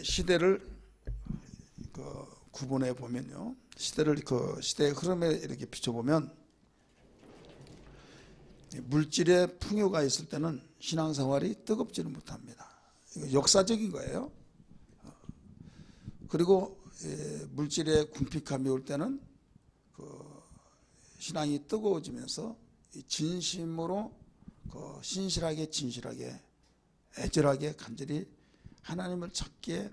시대를 구분해 보면요, 시대를 시대의 흐름에 이렇게 비춰보면 물질의 풍요가 있을 때는 신앙생활이 뜨겁지는 못합니다. 이거 역사적인 거예요. 그리고 물질의 궁핍함이 올 때는 신앙이 뜨거워지면서 진심으로 신실하게 진실하게 애절하게 간절히 하나님을 찾기에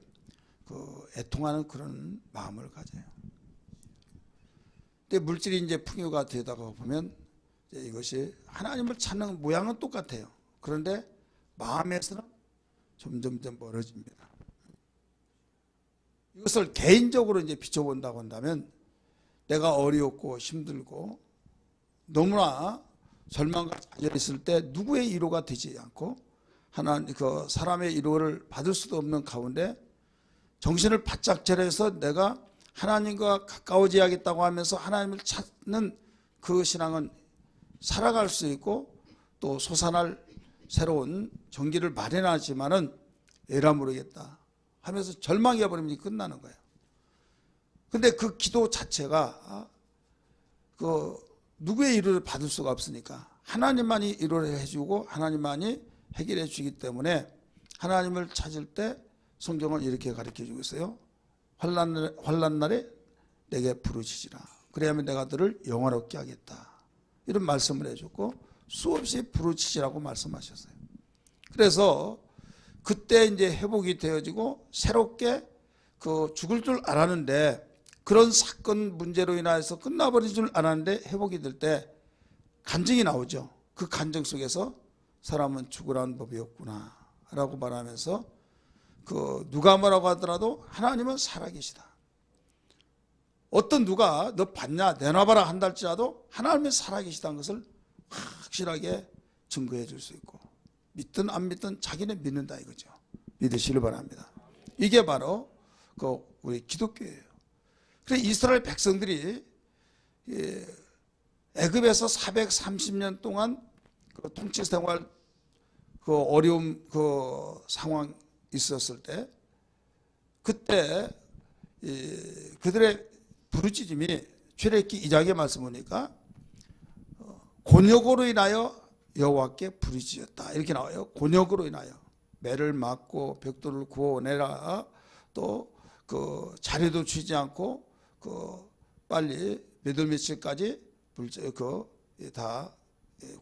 애통하는 그런 마음을 가져요. 근데 물질이 이제 풍요가 되다가 보면 이것이 하나님을 찾는 모양은 똑같아요. 그런데 마음에서는 점점점 멀어집니다. 이것을 개인적으로 이제 비춰본다고 한다면, 내가 어려웠고 힘들고 너무나 절망과 좌절이 있을 때 누구의 위로가 되지 않고 하나님 사람의 위로를 받을 수도 없는 가운데 정신을 바짝 차려서 내가 하나님과 가까워져야겠다고 하면서 하나님을 찾는 그 신앙은 살아갈 수 있고 또 솟아날 새로운 전기를 마련하지만은 에라 모르겠다 하면서 절망해 버리면 끝나는 거예요. 근데 그 기도 자체가 누구의 위로를 받을 수가 없으니까 하나님만이 위로를 해주고 하나님만이 해결해 주기 때문에 하나님을 찾을 때 성경은 이렇게 가르쳐주고 있어요. 환난 날에 내게 부르짖으라. 그래야면 내가 너를 영화롭게 하겠다. 이런 말씀을 해줬고 수없이 부르짖으라고 말씀하셨어요. 그래서 그때 이제 회복이 되어지고 새롭게 죽을 줄 알았는데, 그런 사건 문제로 인해서 끝나버린 줄 알았는데 회복이 될 때 간증이 나오죠. 그 간증 속에서 사람은 죽으라는 법이 없구나 라고 말하면서 누가 뭐라고 하더라도 하나님은 살아계시다. 어떤 누가 너 봤냐 내놔봐라 한다 할지라도 하나님은 살아계시다는 것을 확실하게 증거해 줄 수 있고, 믿든 안 믿든 자기는 믿는다 이거죠. 믿으시길 바랍니다. 이게 바로 우리 기독교예요. 그래서 이스라엘 백성들이 애굽에서 430년 동안 통치 생활 어려움 상황 있었을 때, 그때 그들의 부르짖음이 출애굽기 2장의 말씀 보니까 곤욕으로 인하여 여호와께 부르짖었다 이렇게 나와요. 곤욕으로 인하여 매를 맞고 벽돌을 구워내라, 또 자리도 주지 않고 빨리 몇 월 며칠까지 다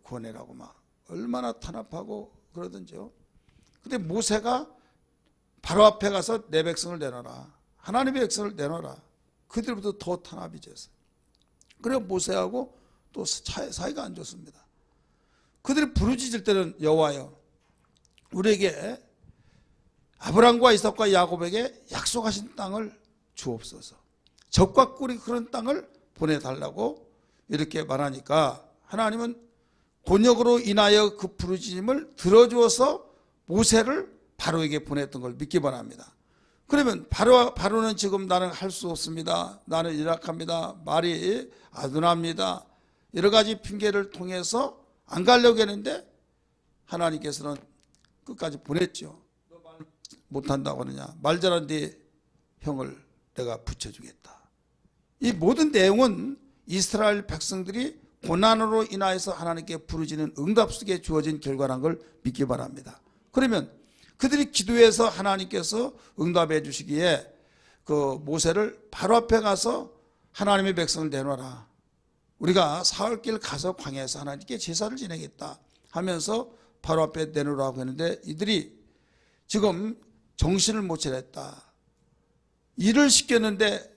구워내라고 막 얼마나 탄압하고 그러던지요. 근데 모세가 바로 앞에 가서 내 백성을 내놔라, 하나님의 백성을 내놔라. 그들부터 더 탄압이 됐어요. 그래 모세하고 또 사이가 안 좋습니다. 그들이 부르짖을 때는 여호와여 우리에게 아브라함과 이삭과 야곱에게 약속하신 땅을 주옵소서, 적과 꿀이 흐르는 땅을 보내달라고 이렇게 말하니까 하나님은 곤욕으로 인하여 그 부르짖음을 들어주어서 모세를 바로에게 보냈던 걸 믿기 바랍니다. 그러면 바로는 지금 나는 할 수 없습니다, 나는 일약합니다, 말이 아둔합니다, 여러 가지 핑계를 통해서 안 가려고 했는데 하나님께서는 끝까지 보냈죠. 너 말 못한다고 하느냐, 말 잘하는 네 형을 내가 붙여주겠다. 이 모든 내용은 이스라엘 백성들이 고난으로 인하여서 하나님께 부르짖는 응답 속에 주어진 결과라는 걸 믿기 바랍니다. 그러면 그들이 기도해서 하나님께서 응답해 주시기에 모세를 바로 앞에 가서 하나님의 백성을 내놔라, 우리가 사흘길 가서 광야에서 하나님께 제사를 지내겠다 하면서 바로 앞에 내놓으라고 했는데, 이들이 지금 정신을 못 차렸다. 일을 시켰는데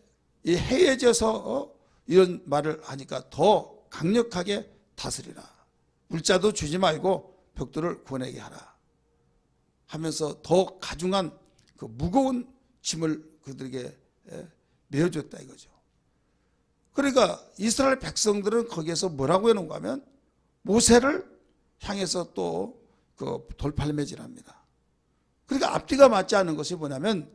해해져서 이런 말을 하니까 더 강력하게 다스리라, 물자도 주지 말고 벽돌을 구워내게 하라 하면서 더 가중한 무거운 짐을 그들에게 메어줬다 이거죠. 그러니까 이스라엘 백성들은 거기에서 뭐라고 해놓은가 하면 모세를 향해서 또 돌팔매질합니다. 그러니까 앞뒤가 맞지 않는 것이 뭐냐면,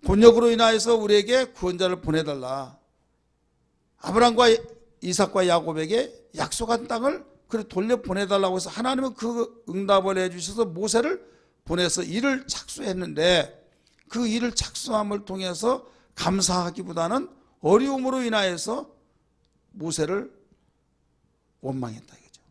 곤욕으로 인하여서 우리에게 구원자를 보내달라, 아브라함과 이삭과 야곱에게 약속한 땅을 돌려보내달라고 해서 하나님은 그 응답을 해주셔서 모세를 보내서 일을 착수했는데, 그 일을 착수함을 통해서 감사하기보다는 어려움으로 인하여서 모세를 원망했다 이거죠.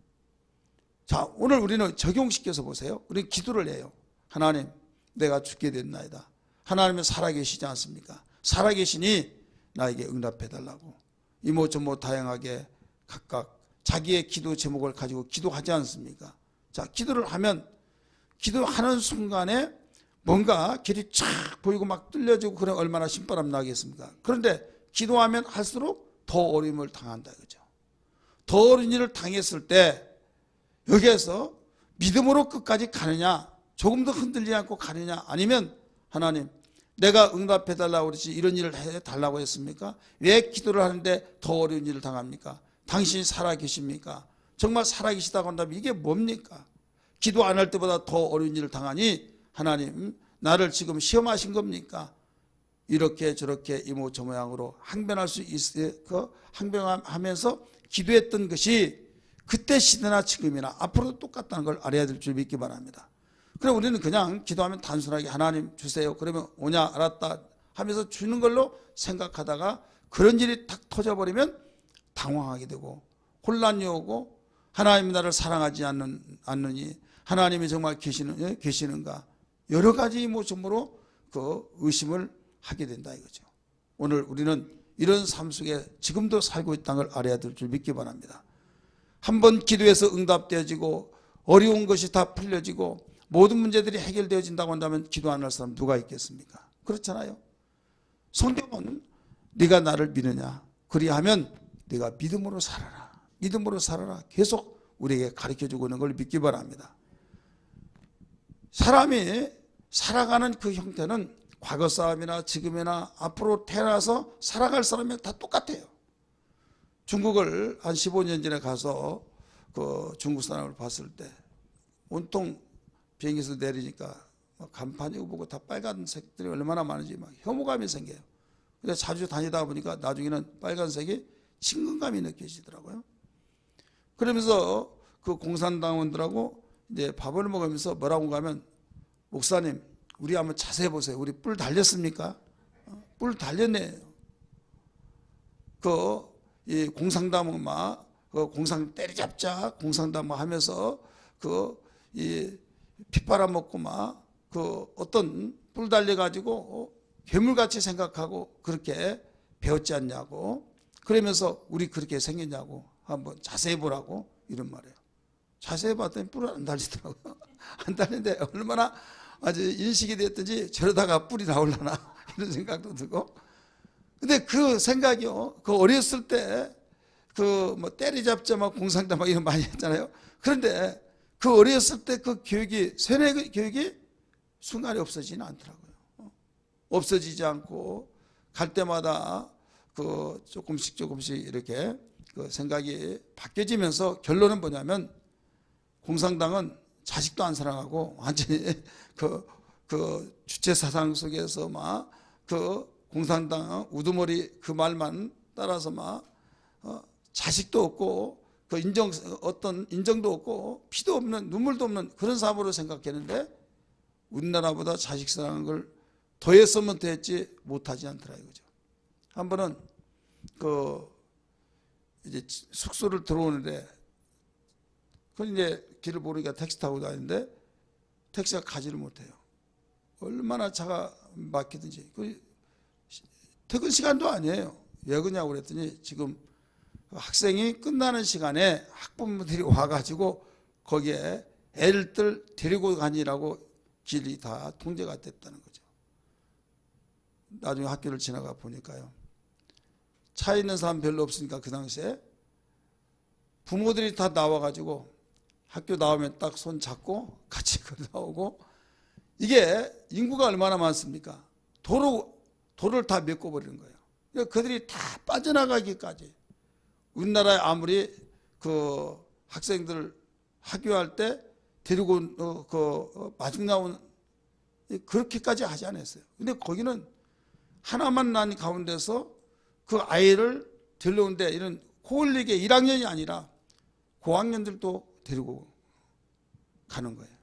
자, 오늘 우리는 적용시켜서 보세요. 우리는 기도를 해요. 하나님, 내가 죽게 됐나이다. 하나님은 살아계시지 않습니까? 살아계시니 나에게 응답해달라고. 이모저모 다양하게 각각 자기의 기도 제목을 가지고 기도하지 않습니까? 자, 기도를 하면 기도하는 순간에 뭔가 길이 쫙 보이고 막 뚫려지고 그럼 얼마나 신바람 나겠습니까? 그런데 기도하면 할수록 더 어려움을 당한다 이거죠. 더 어려운 일을 당했을 때 여기에서 믿음으로 끝까지 가느냐, 조금 더 흔들리지 않고 가느냐, 아니면 하나님 내가 응답해달라고 그러지 이런 일을 해달라고 했습니까? 왜 기도를 하는데 더 어려운 일을 당합니까? 당신이 살아계십니까? 정말 살아계시다고 한다면 이게 뭡니까? 기도 안 할 때보다 더 어려운 일을 당하니 하나님 나를 지금 시험하신 겁니까? 이렇게 저렇게 이모 저 모양으로 항변할 수 있을 항변하면서 기도했던 것이 그때 시대나 지금이나 앞으로도 똑같다는 걸 알아야 될 줄 믿기 바랍니다. 그럼 우리는 그냥 기도하면 단순하게 하나님 주세요. 그러면 오냐 알았다 하면서 주는 걸로 생각하다가 그런 일이 탁 터져버리면 당황하게 되고 혼란이 오고 하나님이 나를 사랑하지 않느니 하나님이 정말 계시는가 여러 가지 모습으로 그 의심을 하게 된다 이거죠. 오늘 우리는 이런 삶 속에 지금도 살고 있다는 걸 알아야 될 줄 믿기 바랍니다. 한번 기도해서 응답되어지고 어려운 것이 다 풀려지고 모든 문제들이 해결되어진다고 한다면 기도 안 할 사람 누가 있겠습니까? 그렇잖아요. 성경은 네가 나를 믿느냐 그리하면 네가 믿음으로 살아라. 믿음으로 살아라. 계속 우리에게 가르쳐주고 있는 걸 믿기 바랍니다. 사람이 살아가는 그 형태는 과거 사람이나 지금이나 앞으로 태어나서 살아갈 사람이 다 똑같아요. 중국을 한 15년 전에 가서 그 중국 사람을 봤을 때 온통 비행기에서 내리니까 간판이 보고 다 빨간색들이 얼마나 많은지 막 혐오감이 생겨요. 근데 자주 다니다 보니까 나중에는 빨간색이 친근감이 느껴지더라고요. 그러면서 그 공산당원들하고 이제 밥을 먹으면서 뭐라고 하면 목사님 우리 한번 자세히 보세요. 우리 뿔 달렸습니까? 뿔 달렸네요. 이 공산당원 그 공산 때려잡자 공산당 하면서 이 핏바람 먹고 그 어떤 뿔 달려가지고 괴물같이 생각하고 그렇게 배웠지 않냐고 그러면서 우리 그렇게 생겼냐고 한번 자세히 보라고 이런 말이에요. 자세히 봤더니 뿔은 안 달리더라고요. 안 달리는데 얼마나 아주 인식이 됐든지 저러다가 뿔이 나올라나 이런 생각도 들고 근데 그 생각이요. 그 어렸을 때 그 뭐 때리잡자 공상자 이런 많이 했잖아요. 그런데 그 어렸을 때 그 교육이 세뇌 교육이 순간에 없어지지는 않더라고요. 없어지지 않고 갈 때마다 그 조금씩 이렇게 그 생각이 바뀌어지면서 결론은 뭐냐면 공산당은 자식도 안 사랑하고 완전히 그 주체 사상 속에서 그 공산당 우두머리 그 말만 따라서 자식도 없고 그 어떤 인정도 없고 피도 없는 눈물도 없는 그런 사람으로 생각했는데 우리나라보다 자식 사랑하는 걸 더했으면 더했지 못하지 않더라 이거죠. 한 번은 이제 숙소를 들어오는데 이제 길을 모르니까 택시 타고 다니는데 택시가 가지를 못해요. 얼마나 차가 막히든지 퇴근 시간도 아니에요. 왜 그러냐고 그랬더니 지금 학생이 끝나는 시간에 학부모들이 와가지고 거기에 애들 데리고 가니라고 길이 다 통제가 됐다는 거죠. 나중에 학교를 지나가 보니까요. 차에 있는 사람 별로 없으니까 그 당시에 부모들이 다 나와가지고 학교 나오면 딱 손 잡고 같이 걸어오고 이게 인구가 얼마나 많습니까? 도로를 다 메꿔버리는 거예요. 그러니까 그들이 다 빠져나가기까지 우리나라에 아무리 그 학생들 학교할 때 데리고 마중 나온 그렇게까지 하지 않았어요. 근데 거기는 하나만 난 가운데서 그 아이를 데려오는데 이런 코올리게 1학년이 아니라 고학년들도 데리고 가는 거예요.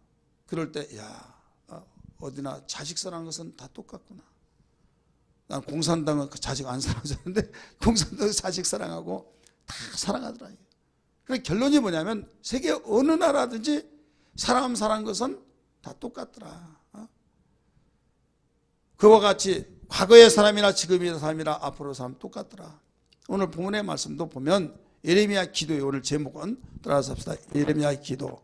그럴 때 어디나 자식 사랑하는 것은 다 똑같구나. 난 공산당은 그 자식 안 사랑하는데 공산당은 자식 사랑하고 다 사랑하더라. 그래서 결론이 뭐냐면 세계 어느 나라든지 사람 사랑하는 것은 다 똑같더라. 그와 같이 과거의 사람이나 지금의 사람이나 앞으로 사람 똑같더라. 오늘 본문의 말씀도 보면 예레미야 기도의 오늘 제목은 따라서 합시다. 예레미야 기도.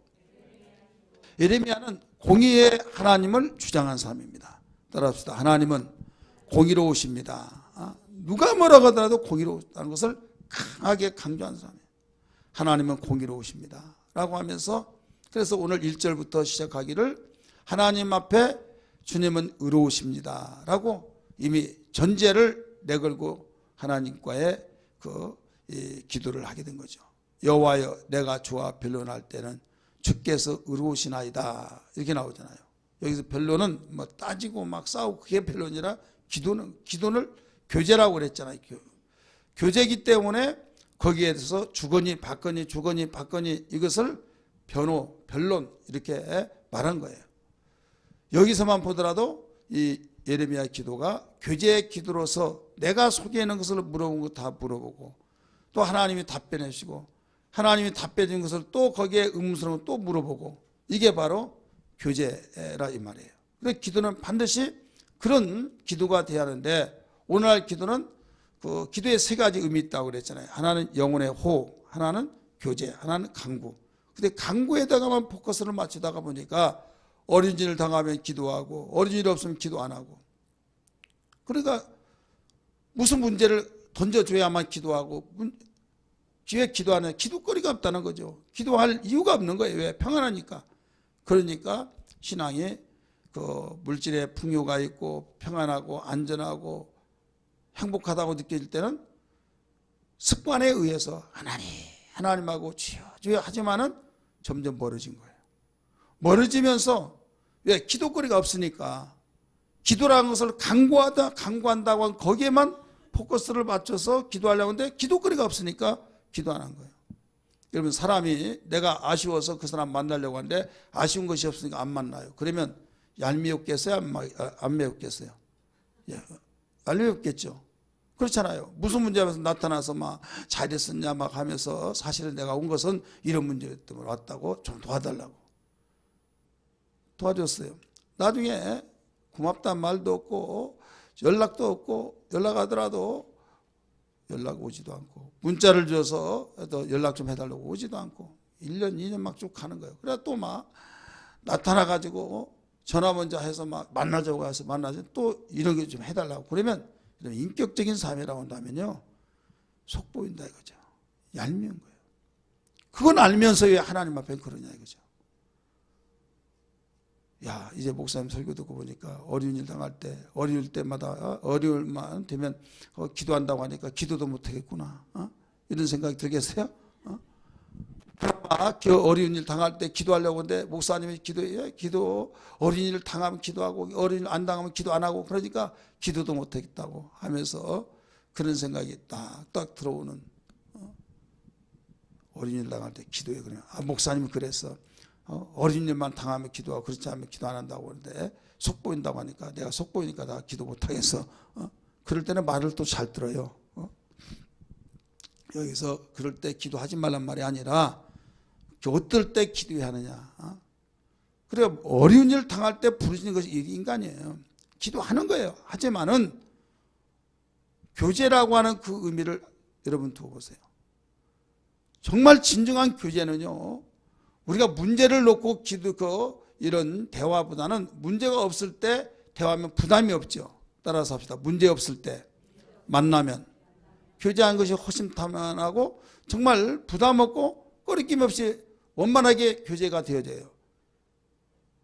예레미야는 공의의 하나님을 주장한 사람입니다. 따라서 합시다. 하나님은 공의로우십니다. 누가 뭐라고 하더라도 공의로우다는 것을 강하게 강조하는 사람이에요. 하나님은 공의로우십니다 라고 하면서 그래서 오늘 1절부터 시작하기를 하나님 앞에 주님은 의로우십니다 라고 이미 전제를 내걸고 하나님과의 기도를 하게 된 거죠. 여호와여 내가 주와 변론할 때는 주께서 의로우시나이다 이렇게 나오잖아요. 여기서 변론은 뭐 따지고 막 싸우고 그게 변론이라 기도는 교제라고 그랬잖아요. 교제이기 때문에 거기에 대해서 주거니 받거니 이것을 변론 이렇게 말한 거예요. 여기서만 보더라도 이 예레미야 기도가 교제의 기도로서 내가 속에 있는 것을 물어본 거 다 물어보고 또 하나님이 답변해 주시고 하나님이 답변해 준 것을 또 거기에 의문스러운 또 물어보고 이게 바로 교제라 이 말이에요. 그래서 기도는 반드시 그런 기도가 돼야 하는데 오늘날 기도는 그 기도에 세 가지 의미 있다고 그랬잖아요. 하나는 영혼의 호흡, 하나는 교제, 하나는 강구. 근데 강구에다가만 포커스를 맞추다가 보니까 어린이를 당하면 기도하고 어린이 없으면 기도 안 하고 그러니까 무슨 문제를 던져줘야만 기도하고 왜 기도 안 해? 기도거리가 없다는 거죠. 기도할 이유가 없는 거예요. 왜? 평안하니까. 그러니까 신앙이 그 물질의 풍요가 있고 평안하고 안전하고 행복하다고 느껴질 때는 습관에 의해서 하나님하고 주여 하지만은 점점 멀어진 거예요. 멀어지면서 왜? 기도거리가 없으니까 기도라는 것을 강구한다고 하면 거기에만 포커스를 맞춰서 기도하려고 하는데 기도거리가 없으니까 기도 안 한 거예요. 여러분 사람이 내가 아쉬워서 그 사람 만나려고 하는데 아쉬운 것이 없으니까 안 만나요. 그러면 얄미웠겠어요? 안 매웠겠어요? 얄미웠겠죠. 그렇잖아요. 무슨 문제에서 나타나서 막 잘 있었냐 막 하면서 사실은 내가 온 것은 이런 문제 때문에 왔다고 좀 도와달라고 도와줬어요. 나중에 고맙다는 말도 없고 연락도 없고 연락하더라도 연락 오지도 않고 문자를 줘서 연락 좀 해달라고 오지도 않고 1년 2년 막 쭉 가는 거예요. 그래 또 막 나타나가지고 전화 먼저 해서 막 만나자고 해서 만나서 또 이런 게 좀 해달라고 그러면 인격적인 삶이라고 한다면요 속보인다 이거죠. 얄미운 거예요. 그건 알면서 왜 하나님 앞에 그러냐 이거죠. 야 이제 목사님 설교 듣고 보니까 어려운 일 당할 때 어려울 때마다 어려울만 되면 기도한다고 하니까 기도도 못하겠구나 이런 생각이 들겠어요? 어려운 일 당할 때 기도하려고 하는데 목사님이 기도 어려운 일 당하면 기도하고 어려운 일 안 당하면 기도 안 하고 그러니까 기도도 못하겠다고 하면서 그런 생각이 딱 들어오는 어려운 일 당할 때 기도해 그래요. 목사님이 그랬어. 어린 일만 당하면 기도하고 그렇지 않으면 기도 안 한다고 하는데 속보인다고 하니까 내가 속보이니까 나 기도 못하겠어. 그럴 때는 말을 또 잘 들어요. 여기서 그럴 때 기도하지 말란 말이 아니라 어떨 때 기도해야 하느냐. 그래 어려운 일 당할 때 부르짖는 것이 인간이에요. 기도하는 거예요. 하지만은 교제라고 하는 그 의미를 여러분 두고 보세요. 정말 진정한 교제는요. 우리가 문제를 놓고 이런 대화보다는 문제가 없을 때 대화하면 부담이 없죠. 따라서 합시다. 문제 없을 때 만나면 교제한 것이 호심탄회하고 정말 부담 없고 꺼리낌 없이 원만하게 교제가 되어져요.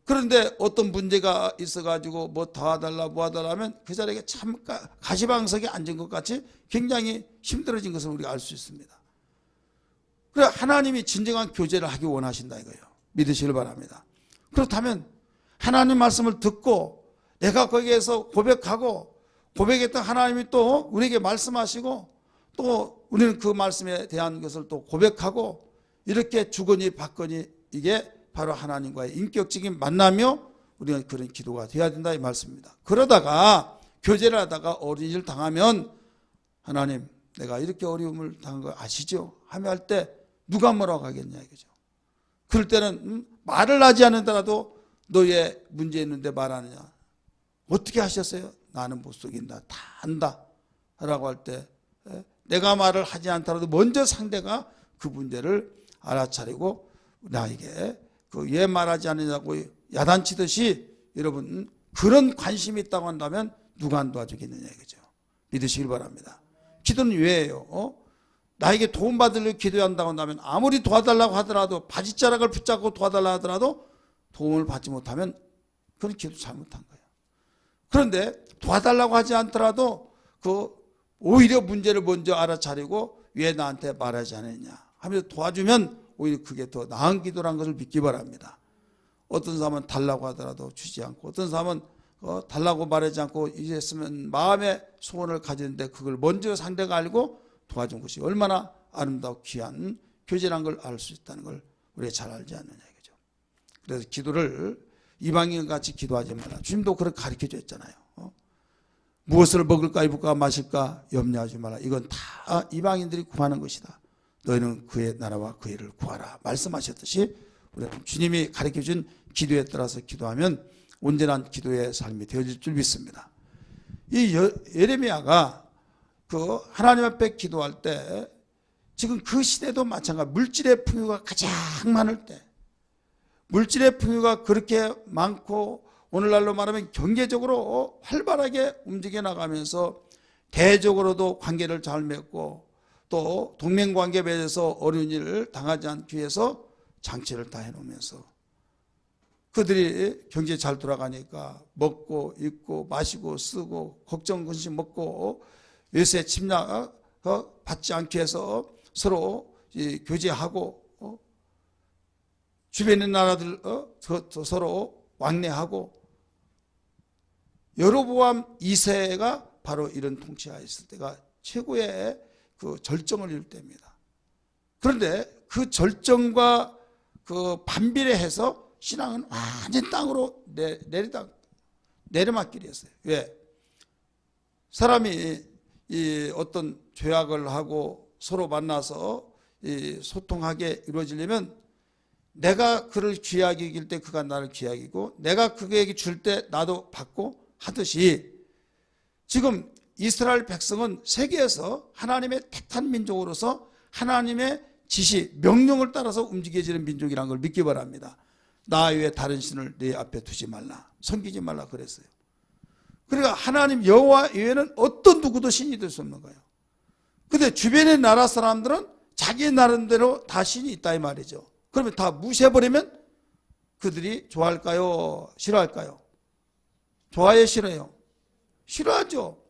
그런데 어떤 문제가 있어가지고 뭐 도와달라 뭐하달라 하면 그 자리에 참 가시방석에 앉은 것 같이 굉장히 힘들어진 것을 우리가 알 수 있습니다. 그래 하나님이 진정한 교제를 하기 원하신다 이거예요. 믿으시길 바랍니다. 그렇다면 하나님 말씀을 듣고 내가 거기에서 고백하고 고백했던 하나님이 또 우리에게 말씀하시고 또 우리는 그 말씀에 대한 것을 또 고백하고 이렇게 주거니 받거니 이게 바로 하나님과의 인격적인 만남이요 우리가 그런 기도가 돼야 된다 이 말씀입니다. 그러다가 교제를 하다가 어린이를 당하면 하나님 내가 이렇게 어려움을 당한 거 아시죠? 하며 할 때 누가 뭐라고 하겠냐 이거죠. 그럴 때는 말을 하지 않는다라도 너의 문제 있는데 말하느냐. 어떻게 하셨어요? 나는 못 속인다. 다 안다. 라고 할 때 내가 말을 하지 않더라도 먼저 상대가 그 문제를 알아차리고 나에게 왜 말하지 않느냐고 야단치듯이 여러분 그런 관심이 있다고 한다면 누가 안 도와주겠느냐 이거죠. 믿으시길 바랍니다. 기도는 왜예요? 나에게 도움받으려고 기도한다고 한다면 아무리 도와달라고 하더라도 바지자락을 붙잡고 도와달라고 하더라도 도움을 받지 못하면 그건 기도 잘못한 거예요. 그런데 도와달라고 하지 않더라도 오히려 문제를 먼저 알아차리고 왜 나한테 말하지 않았냐 하면서 도와주면 오히려 그게 더 나은 기도라는 것을 믿기 바랍니다. 어떤 사람은 달라고 하더라도 주지 않고 어떤 사람은 달라고 말하지 않고 이랬으면 마음의 소원을 가지는데 그걸 먼저 상대가 알고 도와준 것이 얼마나 아름답고 귀한 교제라는 걸 알 수 있다는 걸 우리가 잘 알지 않느냐 이거죠. 그래서 기도를 이방인같이 기도하지 말라. 주님도 그렇게 가르쳐 줬잖아요. 무엇을 먹을까 입을까 마실까 염려하지 말라. 이건 다 이방인들이 구하는 것이다. 너희는 그의 나라와 그의 일을 구하라 말씀하셨듯이 우리는 주님이 가르쳐준 기도에 따라서 기도하면 온전한 기도의 삶이 되어질 줄 믿습니다. 이 예레미야가 하나님 앞에 기도할 때 지금 그 시대도 마찬가지 물질의 풍요가 가장 많을 때 물질의 풍요가 그렇게 많고 오늘날로 말하면 경제적으로 활발하게 움직여 나가면서 대적으로도 관계를 잘 맺고 또 동맹관계 맺어서 어려운 일을 당하지 않기 위해서 장치를 다 해놓으면서 그들이 경제 잘 돌아가니까 먹고 입고 마시고 쓰고 걱정 근심 먹고 외세 침략 받지 않기 위해서 서로 교제하고 주변의 나라들 서로 왕래하고 여로보암 2세가 바로 이런 통치하였을 때가 최고의 그 절정을 이룰 때입니다. 그런데 그 절정과 반비례해서 신앙은 완전 땅으로 내리막길이었어요. 왜? 사람이 어떤 죄악을 하고 서로 만나서 소통하게 이루어지려면 내가 그를 귀하게 여길 때 그가 나를 귀하게 여기고 내가 그에게 줄 때 나도 받고 하듯이 지금 이스라엘 백성은 세계에서 하나님의 택한 민족으로서 하나님의 지시, 명령을 따라서 움직여지는 민족이라는 걸 믿기 바랍니다. 나 외에 다른 신을 네 앞에 두지 말라. 섬기지 말라 그랬어요. 그러니까 하나님 여호와 외에는 어떤 누구도 신이 될 수 없는 거예요. 근데 주변의 나라 사람들은 자기 나름대로 다 신이 있다 이 말이죠. 그러면 다 무시해버리면 그들이 좋아할까요? 싫어할까요? 좋아해요? 싫어요? 싫어하죠.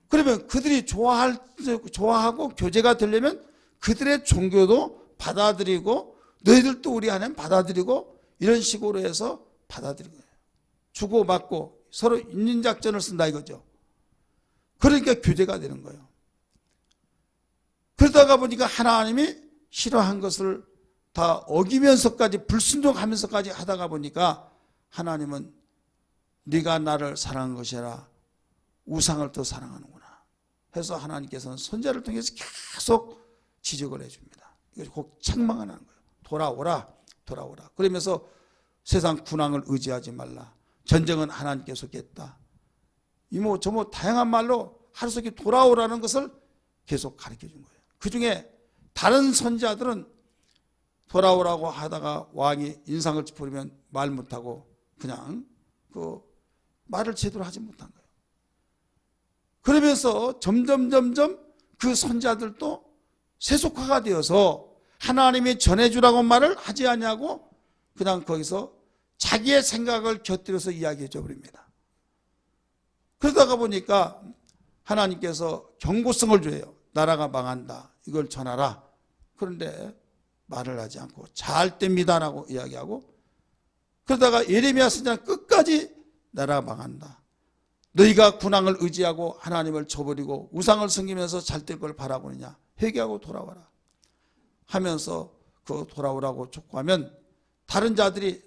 그러면 그들이 좋아하고 교제가 되려면 그들의 종교도 받아들이고 너희들도 우리 안에 받아들이고 이런 식으로 해서 받아들인 거예요. 주고받고 서로 인륜작전을 쓴다 이거죠. 그러니까 교제가 되는 거예요. 그러다가 보니까 하나님이 싫어한 것을 다 어기면서까지 불순종하면서까지 하다가 보니까 하나님은 네가 나를 사랑한 것이라 우상을 더 사랑하는구나 해서 하나님께서는 선지자를 통해서 계속 지적을 해줍니다. 이것이 꼭 책망을 하는 거예요. 돌아오라 돌아오라. 그러면서 세상 군왕을 의지하지 말라. 전쟁은 하나님께서 겠다. 이모 저모 다양한 말로 하루속히 돌아오라는 것을 계속 가르쳐 준 거예요. 그 중에 다른 선지자들은 돌아오라고 하다가 왕이 인상을 찌푸리면 말 못하고 그냥 말을 제대로 하지 못한 거예요. 그러면서 점점 그 선지자들도 세속화가 되어서 하나님이 전해주라고 말을 하지 않냐고 그냥 거기서 자기의 생각을 곁들여서 이야기해 줘버립니다. 그러다가 보니까 하나님께서 경고성을 줘요. 나라가 망한다. 이걸 전하라. 그런데 말을 하지 않고 잘 됩니다라고 이야기하고 그러다가 예레미야 선지자는 끝까지 나라가 망한다. 너희가 군왕을 의지하고 하나님을 저버리고 우상을 섬기면서 잘 될 걸 바라보느냐. 회개하고 돌아와라 하면서 돌아오라고 촉구하면 다른 자들이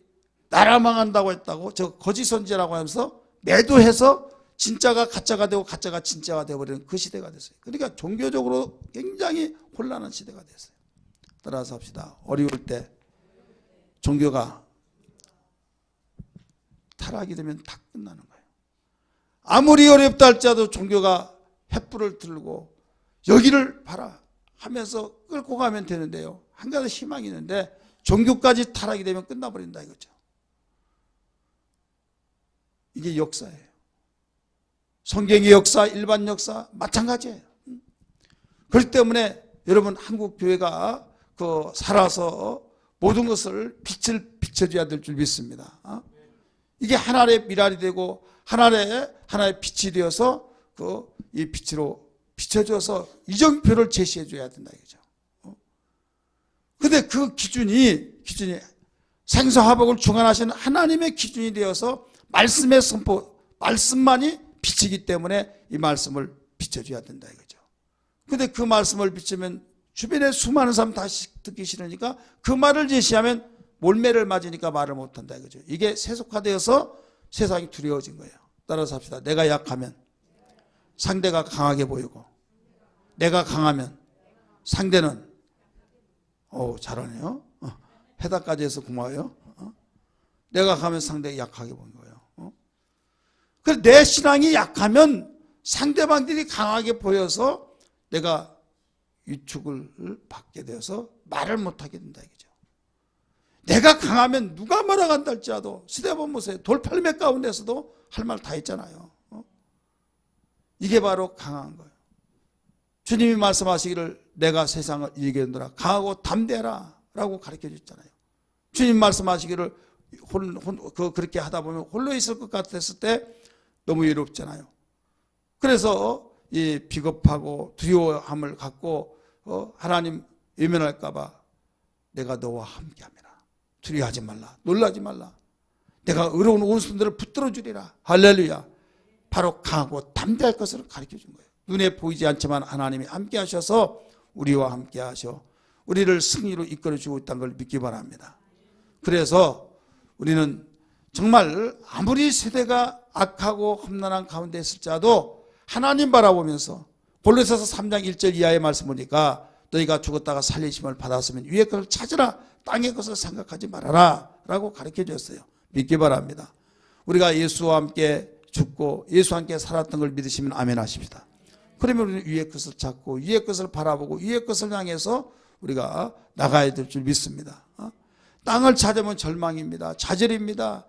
나라 망한다고 했다고 저 거짓 선지라고 하면서 매도해서 진짜가 가짜가 되고 가짜가 진짜가 되어버리는 그 시대가 됐어요. 그러니까 종교적으로 굉장히 혼란한 시대가 됐어요. 따라서 합시다. 어려울 때 종교가 타락이 되면 다 끝나는 거예요. 아무리 어렵다 할지라도 종교가 횃불을 들고 여기를 봐라 하면서 끌고 가면 되는데요. 한 가지 희망이 있는데 종교까지 타락이 되면 끝나버린다 이거죠. 이게 역사예요. 성경의 역사, 일반 역사 마찬가지예요. 그렇기 때문에 여러분 한국 교회가 살아서 모든 것을 빛을 비춰줘야 될 줄 믿습니다. 이게 하나의 미랄이 되고 하나의 빛이 되어서 이 빛으로 비춰줘서 이정표를 제시해줘야 된다 이거죠. 근데 그 기준이 생사화복을 주관하시는 하나님의 기준이 되어서 말씀의 선포, 말씀만이 빛이기 때문에 이 말씀을 비춰줘야 된다 이거죠. 근데 그 말씀을 비추면 주변에 수많은 사람 다 듣기 싫으니까 그 말을 제시하면 몰매를 맞으니까 말을 못한다 이거죠. 이게 세속화되어서 세상이 두려워진 거예요. 따라서 합시다. 내가 약하면 상대가 강하게 보이고 내가 강하면 상대는 잘하네요. 해답까지 해서 고마워요. 내가 강하면 상대가 약하게 보는 거예요. 그래서 내 신앙이 약하면 상대방들이 강하게 보여서 내가 위축을 받게 되어서 말을 못하게 된다 이거죠. 내가 강하면 누가 뭐라고 한다 할지라도 시대본 보세요. 돌팔매 가운데서도 할 말 다 했잖아요. 이게 바로 강한 거예요. 주님이 말씀하시기를 내가 세상을 이기노라 강하고 담대하라 라고 가르쳐 주셨잖아요. 주님 말씀하시기를 그렇게 하다 보면 홀로 있을 것 같았을 때 너무 외롭잖아요. 그래서 이 비겁하고 두려워함을 갖고 하나님 외면할까 봐 내가 너와 함께함이라. 두려워하지 말라. 놀라지 말라. 내가 의로운 오른손들을 붙들어 주리라. 할렐루야. 바로 강하고 담대할 것을 가르쳐 준 거예요. 눈에 보이지 않지만 하나님이 함께 하셔서 우리와 함께 하셔 우리를 승리로 이끌어 주고 있다는 걸 믿기 바랍니다. 그래서 우리는 정말 아무리 세대가 악하고 험난한 가운데 있을지라도 하나님 바라보면서 골로새서 3장 1절 이하의 말씀 보니까 너희가 죽었다가 살리심을 받았으면 위의 것을 찾으라 땅의 것을 생각하지 말아라 라고 가르쳐 주었어요. 믿기 바랍니다. 우리가 예수와 함께 죽고 예수와 함께 살았던 걸 믿으시면 아멘 하십시다. 그러면 우리는 위의 것을 찾고 위의 것을 바라보고 위의 것을 향해서 우리가 나가야 될 줄 믿습니다. 땅을 찾으면 절망입니다. 좌절입니다.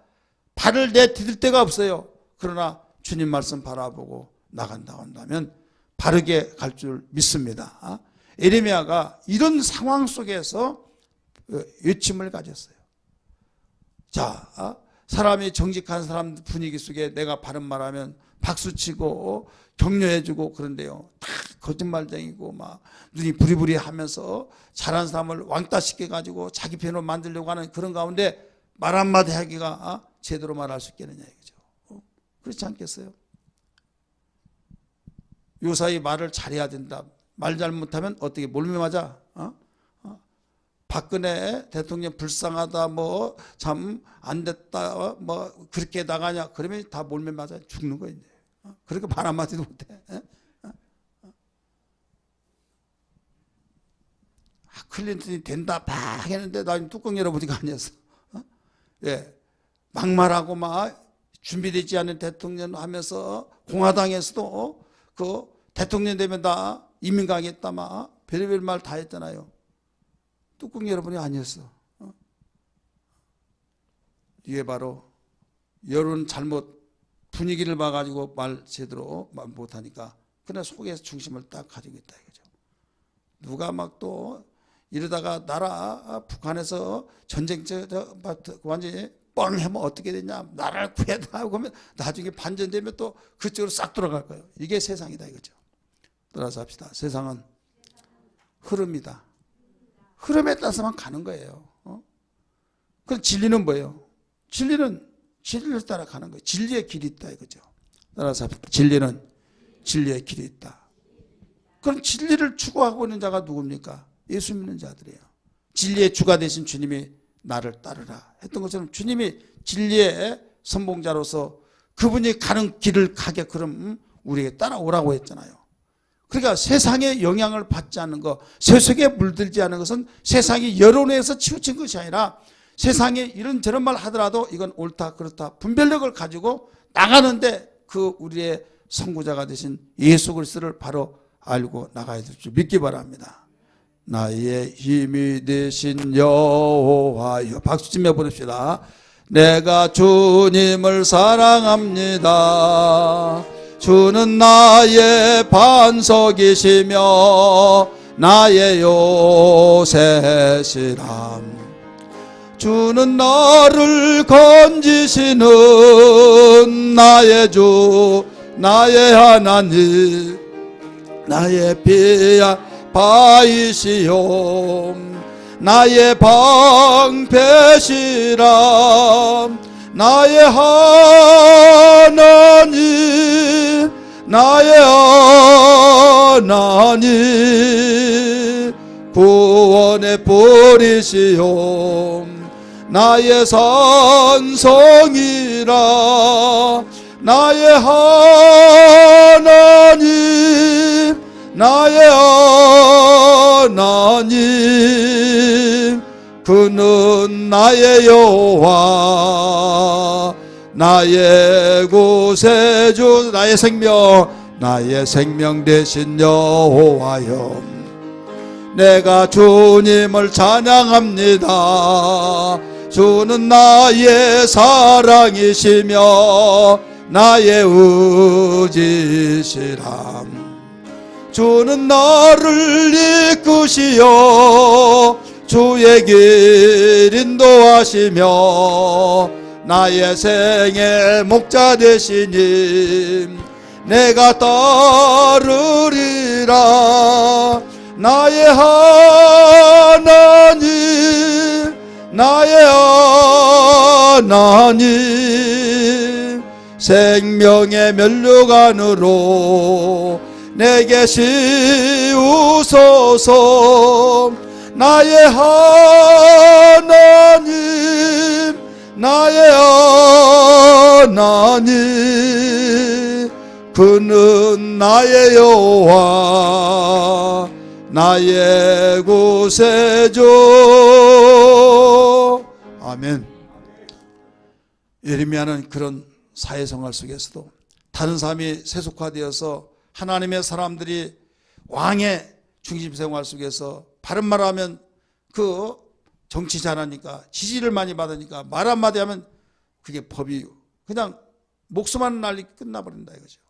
발을 내디딜 데가 없어요. 그러나 주님 말씀 바라보고 나간다 한다면 바르게 갈 줄 믿습니다. 에레미야가 이런 상황 속에서 외침을 가졌어요. 자, 사람이 정직한 사람 분위기 속에 내가 바른 말하면 박수치고 격려해주고 그런데요. 다 거짓말쟁이고 막 눈이 부리부리 하면서 잘한 사람을 왕따시켜가지고 자기 편으로 만들려고 하는 그런 가운데 말 한마디 하기가 제대로 말할 수 있겠느냐 이거죠. 그렇지 않겠어요? 요사이 말을 잘해야 된다. 말 잘못하면 어떻게 몰매 맞아? 박근혜 대통령 불쌍하다 뭐 참 안 됐다 뭐 그렇게 나가냐 그러면 다 몰매 맞아 죽는 거예요. 그렇게 말 한마디도 못해. 클린턴이 된다 막 했는데 나 뚜껑 열어보니까 아니었어. 예, 막말하고 막 준비되지 않은 대통령 하면서 공화당에서도 그 대통령 되면 다 이민 가겠다 막 별의별 말 다 했잖아요. 뚜껑 열어보니 아니었어. 이게 바로 여론 잘못 분위기를 봐가지고 말 제대로 말 못하니까 그냥 속에서 중심을 딱 가지고 있다 이거죠. 누가 막 또 이러다가 나라 북한에서 전쟁 완전히 뻥 하면 어떻게 되냐 나라를 구해다 하면 나중에 반전되면 또 그쪽으로 싹 돌아갈 거예요. 이게 세상이다 이거죠. 따라서 합시다. 세상은 흐름이다. 흐름에 따라서만 가는 거예요. 그럼 진리는 뭐예요? 진리는 진리를 따라가는 거예요. 진리의 길이 있다 이거죠. 따라서 합시다. 진리는 진리의 길이 있다. 그럼 진리를 추구하고 있는 자가 누굽니까? 예수 믿는 자들이에요. 진리의 주가 되신 주님이 나를 따르라 했던 것처럼 주님이 진리의 선봉자로서 그분이 가는 길을 가게 그럼 우리에게 따라오라고 했잖아요. 그러니까 세상의 영향을 받지 않는 것, 세속에 물들지 않는 것은 세상이 여론에서 치우친 것이 아니라 세상에 이런저런 말 하더라도 이건 옳다 그렇다 분별력을 가지고 나가는데 그 우리의 선구자가 되신 예수 그리스도를 바로 알고 나가야 될 줄 믿기 바랍니다. 나의 힘이 되신 여호와여, 박수 치며 부릅시다. 내가 주님을 사랑합니다. 주는 나의 반석이시며 나의 요새시라. 주는 나를 건지시는 나의 주 나의 하나님, 나의 피야 바이시요 나의 방패시라. 나의 하나님, 나의 하나님, 구원의 뿌리시요 나의 산성이라. 나의 하나님, 나의 하나님, 그는 나의 여호와, 나의 구세주, 나의 생명 되신 여호와여, 내가 주님을 찬양합니다. 주는 나의 사랑이시며 나의 의지시라. 주는 나를 이끄시어 주의 길 인도하시며 나의 생의 목자 되시니 내가 따르리라. 나의 하나님, 나의 하나님, 생명의 면류관으로 내게 씌우소서. 나의 하나님, 나의 하나님, 그는 나의 여호와, 나의 구세주. 아멘. 예레미야는 그런 사회생활 속에서도 다른 사람이 세속화되어서 하나님의 사람들이 왕의 중심생활 속에서 바른 말을 하면 그 정치 잘하니까 지지를 많이 받으니까 말 한마디 하면 그게 법이 그냥 목숨만 날리 끝나버린다 이거죠.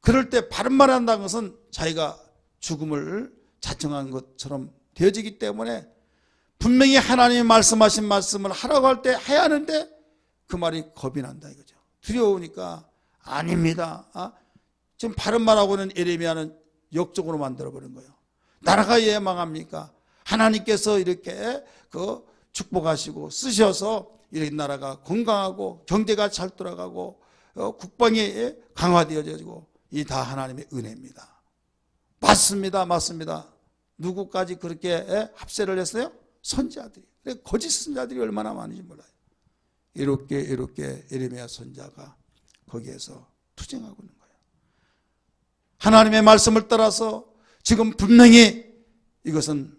그럴 때 바른 말 한다는 것은 자기가 죽음을 자청한 것처럼 되어지기 때문에 분명히 하나님이 말씀하신 말씀을 하라고 할 때 해야 하는데 그 말이 겁이 난다 이거죠. 두려우니까 아닙니다. 지금 바른 말하고는 예레미야는 역적으로 만들어버린 거예요. 나라가 왜 망합니까? 하나님께서 이렇게 축복하시고 쓰셔서 이 나라가 건강하고 경제가 잘 돌아가고 국방이 강화되어지고 이 다 하나님의 은혜입니다. 맞습니다. 맞습니다. 누구까지 그렇게 합세를 했어요? 선지자들이. 거짓 선지자들이 얼마나 많은지 몰라요. 이렇게 예레미야 선지자가 거기에서 투쟁하고 있는 거예요. 하나님의 말씀을 따라서 지금 분명히 이것은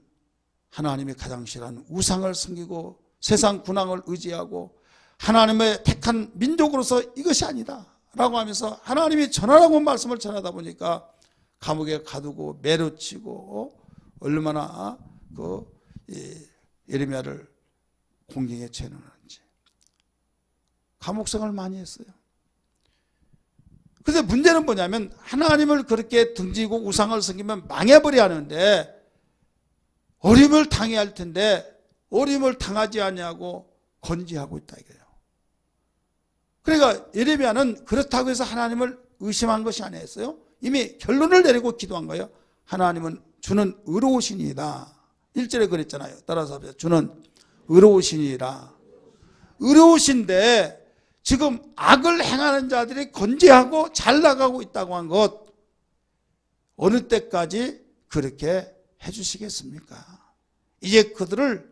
하나님이 가장 싫어하는 우상을 섬기고 세상 군왕을 의지하고 하나님의 택한 민족으로서 이것이 아니다 라고 하면서 하나님이 전하라고 말씀을 전하다 보니까 감옥에 가두고 매료치고 얼마나 예레미야를 공경에 채우는지 감옥 생활을 많이 했어요. 그런데 문제는 뭐냐면 하나님을 그렇게 등지고 우상을 섬기면 망해버려야 하는데 어림을 당해야 할 텐데 어림을 당하지 않냐고 건지하고 있다 이거예요. 그러니까 예레미야는 그렇다고 해서 하나님을 의심한 것이 아니었어요. 이미 결론을 내리고 기도한 거예요. 하나님은 주는 의로우시니이다. 1절에 그랬잖아요. 따라서 주는 의로우시니이다. 의로우신데 지금 악을 행하는 자들이 건재하고 잘 나가고 있다고 한 것 어느 때까지 그렇게 해주시겠습니까? 이제 그들을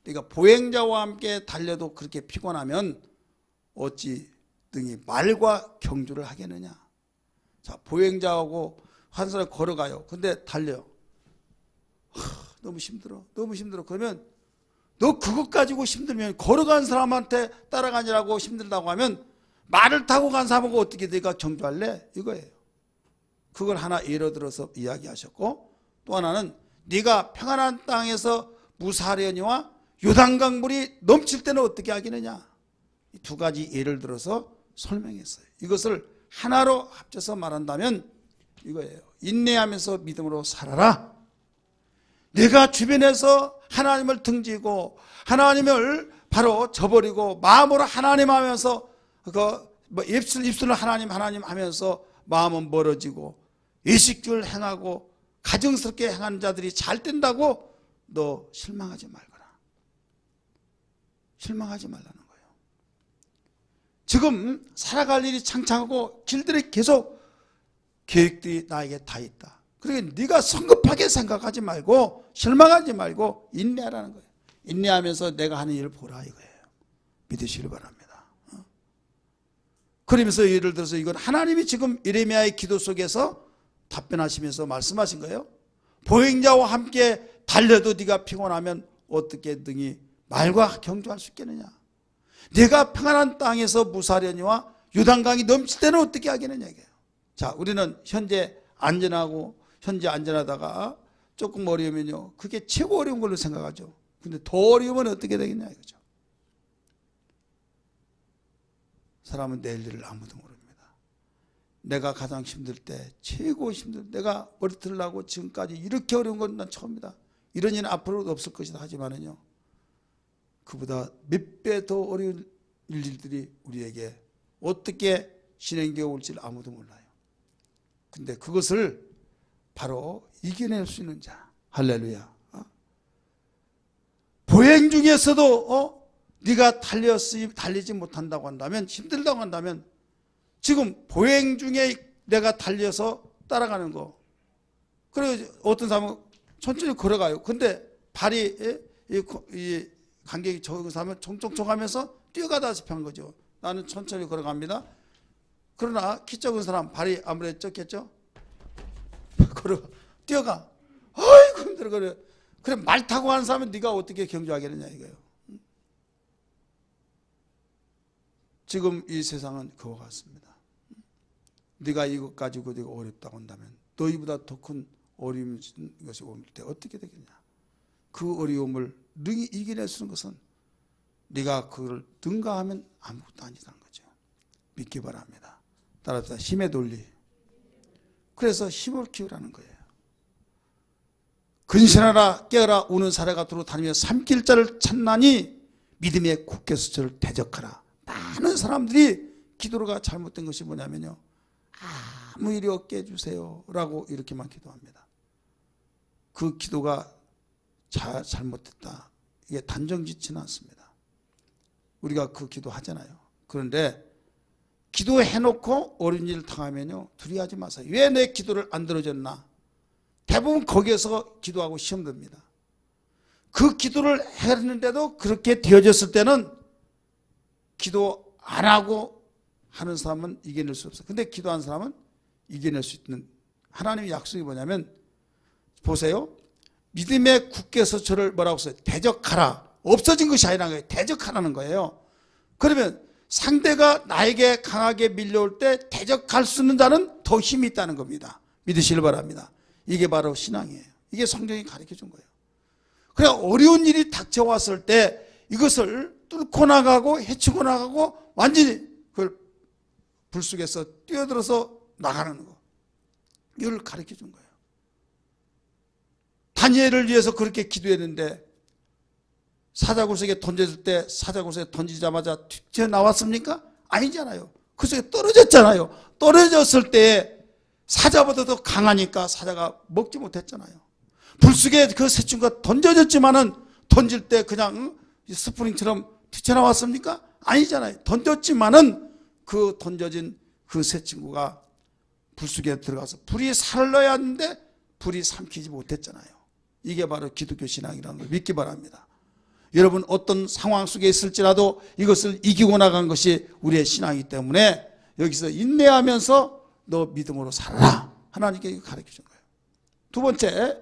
네가 보행자와 함께 달려도 그렇게 피곤하면 어찌 등이 말과 경주를 하겠느냐. 자, 보행자하고 한 사람 걸어가요. 근데 달려. 너무 힘들어. 너무 힘들어. 그러면 너 그것 가지고 힘들면 걸어간 사람한테 따라가느라고 힘들다고 하면 말을 타고 간 사람하고 어떻게 네가 경주할래? 이거예요. 그걸 하나 예로 들어서 이야기하셨고, 또 하나는 네가 평안한 땅에서 무사하려니와 요단강 물이 넘칠 때는 어떻게 하겠느냐. 이 두 가지 예를 들어서 설명했어요. 이것을 하나로 합쳐서 말한다면 이거예요. 인내하면서 믿음으로 살아라. 내가 주변에서 하나님을 등지고 하나님을 바로 저버리고 마음으로 하나님 하면서 입술로 하나님 하면서 마음은 멀어지고 의식주를 행하고 가증스럽게 행하는 자들이 잘 된다고 너 실망하지 말거라. 실망하지 말라는 거예요. 지금 살아갈 일이 창창하고 길들이 계속 계획들이 나에게 다 있다. 그러니까 네가 성급하게 생각하지 말고 실망하지 말고 인내하라는 거예요. 인내하면서 내가 하는 일을 보라 이거예요. 믿으시길 바랍니다. 그러면서 예를 들어서 이건 하나님이 지금 예레미야의 기도 속에서 답변하시면서 말씀하신 거예요. 보행자와 함께 달려도 네가 피곤하면 어떻게 능히 말과 경주할 수 있겠느냐. 내가 평안한 땅에서 무사하려니와 요단강이 넘칠 때는 어떻게 하겠느냐 이게요. 자, 우리는 현재 안전하다가 조금 어려우면요, 그게 최고 어려운 걸로 생각하죠. 근데 더 어려우면 어떻게 되겠냐 이거죠. 사람은 내일 일을 아무도 모릅니다. 내가 가장 힘들 때, 최고 내가 머리털 나고 지금까지 이렇게 어려운 건 난 처음이다. 이런 일은 앞으로도 없을 것이다 하지만은요, 그보다 몇 배 더 어려운 일들이 우리에게 어떻게 진행되어 올지 아무도 몰라요. 근데 그것을 바로 이겨낼 수 있는 자. 할렐루야. 보행 중에서도 네가 달리지 못한다고 한다면, 힘들다고 한다면, 지금 보행 중에 내가 달려서 따라가는 거, 그리고 어떤 사람은 천천히 걸어가요. 근데 발이 이 간격이 적은 사람은 총총총 하면서 뛰어가다시피 한 거죠. 나는 천천히 걸어갑니다. 그러나 키 적은 사람 발이 아무래도 적겠죠. 뛰어가. 아이고 힘들어. 그래 말 타고 하는 사람은 네가 어떻게 경주하겠느냐 이거예요. 지금 이 세상은 그와 같습니다. 네가 이것 가지고 네가 어렵다고 한다면 너희보다 더 큰 어려운 것이 올 때 어떻게 되겠냐. 그 어려움을 능히 이겨낼 수 있는 것은 네가 그걸 능가하면 아무것도 아니라는 거죠. 믿기 바랍니다. 따라서 힘의 논리. 그래서 힘을 키우라는 거예요. 근신하라 깨어라 우는 사례가 두루 다니며 삼킬 자를 찾나니 믿음에 굳게 서 저를 대적하라. 많은 사람들이 기도가 잘못된 것이 뭐냐면요, 아무 일이 없게 해주세요 라고 이렇게만 기도합니다. 그 기도가 잘못됐다, 이게 단정짓지는 않습니다. 우리가 그 기도 하잖아요. 그런데 기도해놓고 어려운 일을 당하면요, 두려워하지 마세요. 왜 내 기도를 안 들어줬나. 대부분 거기에서 기도하고 시험 듭니다. 그 기도를 했는데도 그렇게 되어졌을 때는 기도 안 하고 하는 사람은 이겨낼 수 없어요. 근데 기도하는 사람은 이겨낼 수 있는 하나님의 약속이 뭐냐면, 보세요. 믿음에 굳게 서 저를 뭐라고 써요? 대적하라. 없어진 것이 아니라는 거예요. 대적하라는 거예요. 그러면 상대가 나에게 강하게 밀려올 때 대적할 수 있는 자는 더 힘이 있다는 겁니다. 믿으시길 바랍니다. 이게 바로 신앙이에요. 이게 성경이 가르쳐 준 거예요. 그래 어려운 일이 닥쳐왔을 때 이것을 뚫고 나가고 헤치고 나가고 완전히 그걸 불 속에서 뛰어들어서 나가는 거, 이걸 가르쳐 준 거예요. 다니엘을 위해서 그렇게 기도했는데 사자굴 속에 던졌을 때 사자굴 속에 던지자마자 튀어나왔습니까? 아니잖아요. 그 속에 떨어졌잖아요. 떨어졌을 때 사자보다 더 강하니까 사자가 먹지 못했잖아요. 불 속에 그 새충과 던져졌지만은 던질 때 그냥 스프링처럼 튀쳐나왔습니까? 아니잖아요. 던졌지만은 그 던져진 그 새친구가 불 속에 들어가서 불이 살러야 하는데 불이 삼키지 못했잖아요. 이게 바로 기독교 신앙이라는 걸 믿기 바랍니다. 여러분 어떤 상황 속에 있을지라도 이것을 이기고 나간 것이 우리의 신앙이기 때문에 여기서 인내하면서 너 믿음으로 살아라. 하나님께 가르쳐 준 거예요. 두 번째,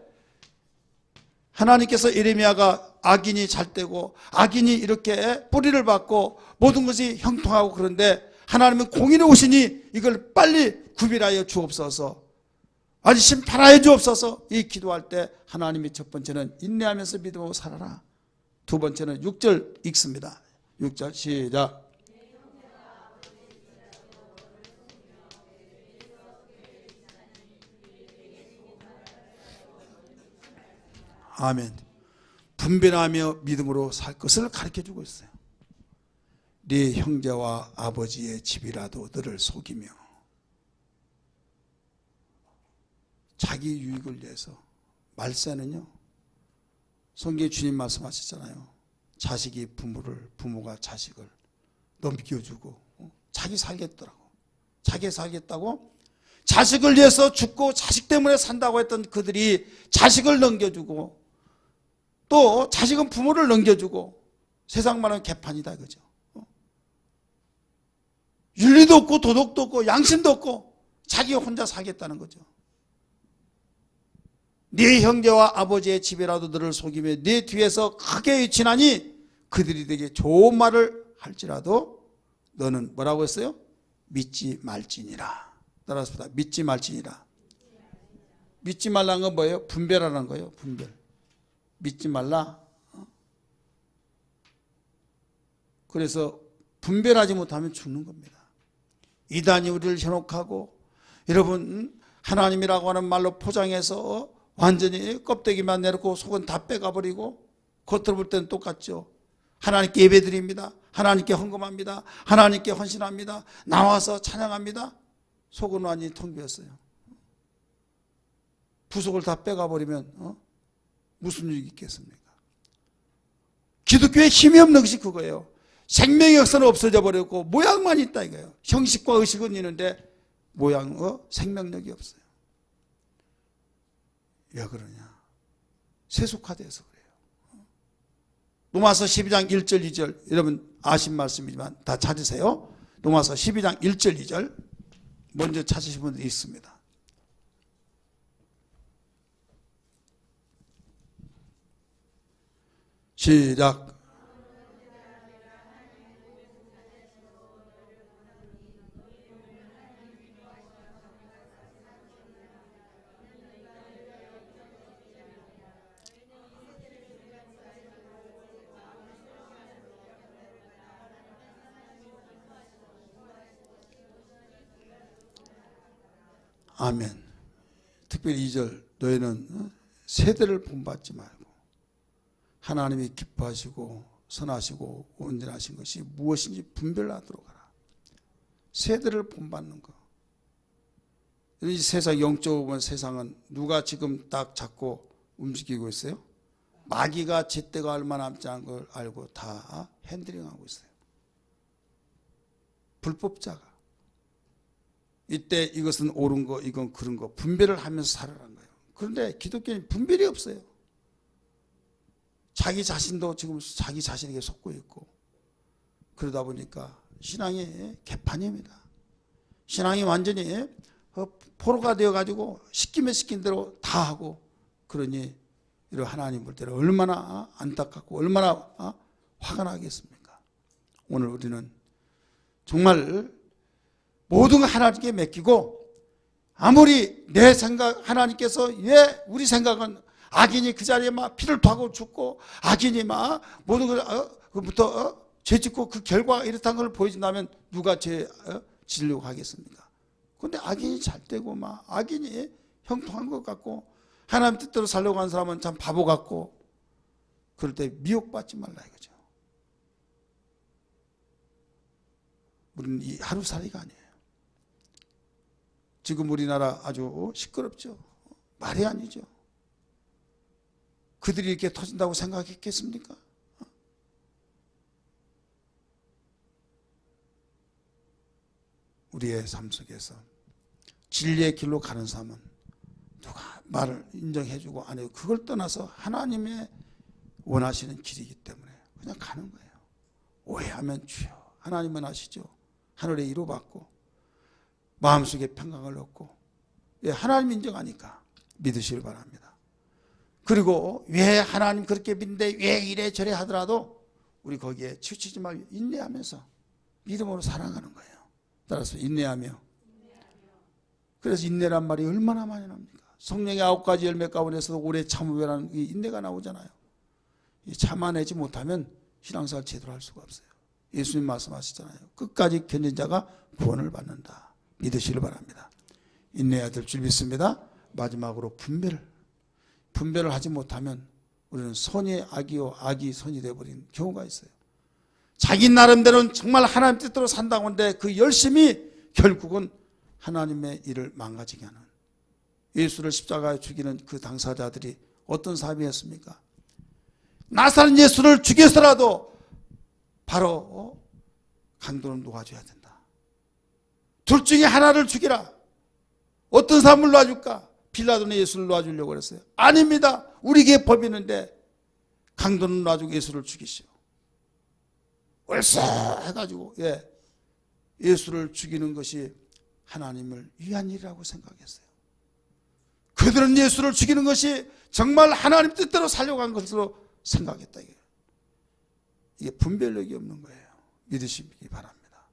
하나님께서 예레미야가 악인이 잘되고 악인이 이렇게 뿌리를 받고 모든 것이 형통하고 그런데 하나님은 공의로우시니 이걸 빨리 구별하여 주옵소서. 아니 심판하여 주옵소서. 이 기도할 때 하나님이 첫 번째는 인내하면서 믿음으로 살아라. 두 번째는 6절 읽습니다. 6절 시작. 아멘. 분별하며 믿음으로 살 것을 가르쳐주고 있어요. 네 형제와 아버지의 집이라도 너를 속이며 자기 유익을 위해서. 말세는요, 성경에 주님 말씀하셨잖아요. 자식이 부모를, 부모가 자식을 넘겨주고 자기 살겠더라고. 자기 살겠다고 자식을 위해서 죽고 자식 때문에 산다고 했던 그들이 자식을 넘겨주고 또 자식은 부모를 넘겨주고 세상 말은 개판이다 그죠. 윤리도 없고 도덕도 없고 양심도 없고 자기 혼자 살겠다는 거죠. 네 형제와 아버지의 집이라도 너를 속이며 네 뒤에서 크게 외치나니 그들이 되게 좋은 말을 할지라도 너는 뭐라고 했어요? 믿지 말지니라. 따라서 믿지 말지니라. 믿지 말라는 건 뭐예요? 분별하라는 거예요. 분별. 믿지 말라. 그래서 분별하지 못하면 죽는 겁니다. 이단이 우리를 현혹하고 여러분 하나님이라고 하는 말로 포장해서 완전히 껍데기만 내놓고 속은 다 빼가버리고 겉으로 볼 때는 똑같죠. 하나님께 예배드립니다. 하나님께 헌금합니다. 하나님께 헌신합니다. 나와서 찬양합니다. 속은 완전히 텅 비었어요. 부속을 다 빼가버리면 무슨 유익이 있겠습니까? 기독교의 힘이 없는 것이 그거예요. 생명의 역사는 없어져 버렸고 모양만 있다 이거예요. 형식과 의식은 있는데 모양, 생명력이 없어요. 왜 그러냐? 세속화돼서 그래요. 로마서 12장 1절 2절 여러분 아신 말씀이지만 다 찾으세요. 로마서 12장 1절 2절 먼저 찾으신 분들이 있습니다. 시작. 아멘. 특별히 2절 너희는 세대를 본받지 말고 하나님이 기뻐하시고 선하시고 온전하신 것이 무엇인지 분별하도록 하라. 세대를 본받는 거. 이 세상 영적으로 보면 세상은 누가 지금 딱 잡고 움직이고 있어요? 마귀가 제때가 얼마 남지 않은 걸 알고 다 핸들링하고 있어요. 불법자가. 이때 이것은 옳은 거, 이건 그런 거 분별을 하면서 살아라는 거예요. 그런데 기독교는 분별이 없어요. 자기 자신도 지금 자기 자신에게 속고 있고 그러다 보니까 신앙이 개판입니다. 신앙이 완전히 포로가 되어가지고 시키면 시킨 대로 다 하고 그러니 이런 하나님 볼 때는 얼마나 안타깝고 얼마나 화가 나겠습니까? 오늘 우리는 정말 모든 걸 하나님께 맡기고 아무리 내 생각 하나님께서 왜 우리 생각은 악인이 그 자리에 막 피를 토하고 죽고 악인이 막 모든 걸 그부터 죄 짓고 그 결과가 이렇다는 걸 보여준다면 누가 죄 지려고 하겠습니까? 그런데 악인이 잘 되고 막 악인이 형통한 것 같고 하나님 뜻대로 살려고 하는 사람은 참 바보 같고 그럴 때 미혹받지 말라 이거죠. 우리는 이 하루살이가 아니에요. 지금 우리나라 아주 시끄럽죠. 말이 아니죠. 그들이 이렇게 터진다고 생각했겠습니까? 우리의 삶 속에서 진리의 길로 가는 삶은 누가 말을 인정해주고 안 해도 그걸 떠나서 하나님의 원하시는 길이기 때문에 그냥 가는 거예요. 오해하면 주여 하나님은 아시죠. 하늘의 이로 받고 마음속에 평강을 얻고 하나님 인정하니까 믿으시길 바랍니다. 그리고 왜 하나님 그렇게 믿는데 왜 이래저래 하더라도 우리 거기에 치우치지 말고 인내하면서 믿음으로 살아가는 거예요. 따라서 인내하며. 그래서 인내란 말이 얼마나 많이 납니까? 성령의 9가지 열매 가운데서도 오래 참으라는 이 인내가 나오잖아요. 참아내지 못하면 신앙생활 제대로 할 수가 없어요. 예수님 말씀하시잖아요. 끝까지 견딘 자가 구원을 받는다. 믿으시길 바랍니다. 인내해야 될 줄 믿습니다. 마지막으로 분별을 하지 못하면 우리는 선이 악이요 악이 선이 되어버린 경우가 있어요. 자기 나름대로는 정말 하나님 뜻대로 산다고 하는데 그 열심이 결국은 하나님의 일을 망가지게 하는, 예수를 십자가에 죽이는 그 당사자들이 어떤 삶이었습니까? 나사렛 예수를 죽여서라도 바로 강도는 놓아줘야 된다. 둘 중에 하나를 죽이라. 어떤 사람을 놔줄까? 빌라도는 예수를 놔주려고 그랬어요. 아닙니다. 우리에게 법이 있는데 강도는 놔주고 예수를 죽이시오. 얼싸 해가지고 예수를 죽이는 것이 하나님을 위한 일이라고 생각했어요. 그들은 예수를 죽이는 것이 정말 하나님 뜻대로 살려고 한 것으로 생각했다. 이게 분별력이 없는 거예요. 믿으시기 바랍니다.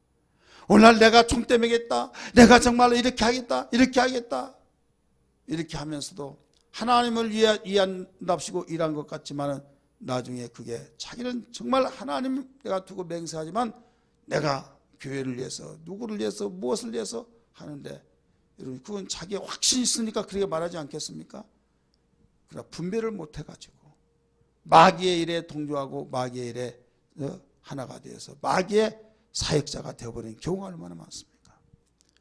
오늘 내가 총대 매겠다, 내가 정말 이렇게 하겠다, 이렇게 하겠다, 이렇게 하면서도 하나님을 위한답시고 일한 것 같지만 나중에 그게 자기는 정말 하나님 내가 두고 맹세하지만 내가 교회를 위해서 누구를 위해서 무엇을 위해서 하는데, 여러분 그건 자기의 확신이 있으니까 그렇게 말하지 않겠습니까? 그러나 분별을 못 해가지고 마귀의 일에 동조하고 마귀의 일에 하나가 되어서 마귀의 사역자가 되어버린 경우가 얼마나 많습니까?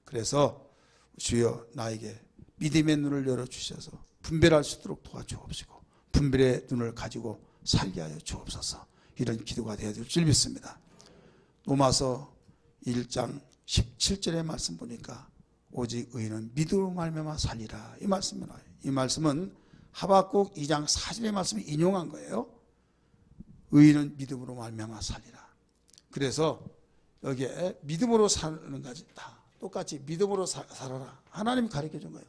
그래서 주여 나에게 믿음의 눈을 열어주셔서 분별할 수 있도록 도와주옵시고 분별의 눈을 가지고 살게 하여 주옵소서. 이런 기도가 되어야 될 줄 믿습니다. 로마서 1장 17절의 말씀 보니까 오직 의인은 믿음으로 말미암아 살리라, 이 말씀이 나와요. 이 말씀은 하박국 2장 4절의 말씀을 인용한 거예요. 의인은 믿음으로 말미암아 살리라. 그래서 여기에 믿음으로 사는 것이 다 똑같이 믿음으로 살아라. 하나님이 가르쳐 준 거예요.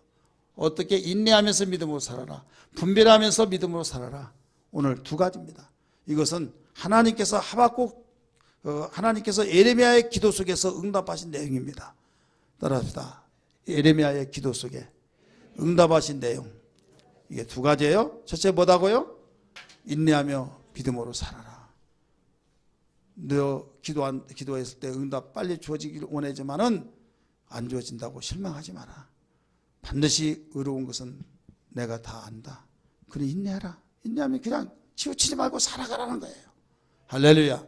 어떻게 인내하면서 믿음으로 살아라, 분별하면서 믿음으로 살아라. 오늘 두 가지입니다. 이것은 하나님께서 하나님께서 예레미야의 기도 속에서 응답하신 내용입니다. 따라합시다. 예레미야의 기도 속에 응답하신 내용, 이게 두 가지예요. 첫째 뭐다고요? 인내하며 믿음으로 살아라. 너 기도했을 때 응답 빨리 주어지기를 원하지만은 안 주어진다고 실망하지 마라. 반드시 의로운 것은 내가 다 안다. 그래 인내하라. 인내하면 그냥 치우치지 말고 살아가라는 거예요. 할렐루야.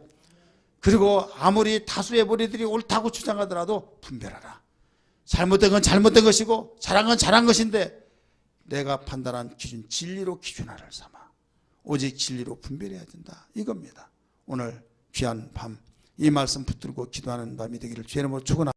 그리고 아무리 다수의 무리들이 옳다고 주장하더라도 분별하라. 잘못된 건 잘못된 것이고 잘한 건 잘한 것인데 내가 판단한 기준 진리로 기준화를 삼아 오직 진리로 분별해야 된다, 이겁니다. 오늘 귀한 밤 이 말씀 붙들고 기도하는 밤이 되기를 주의 이름으로 축원합니다.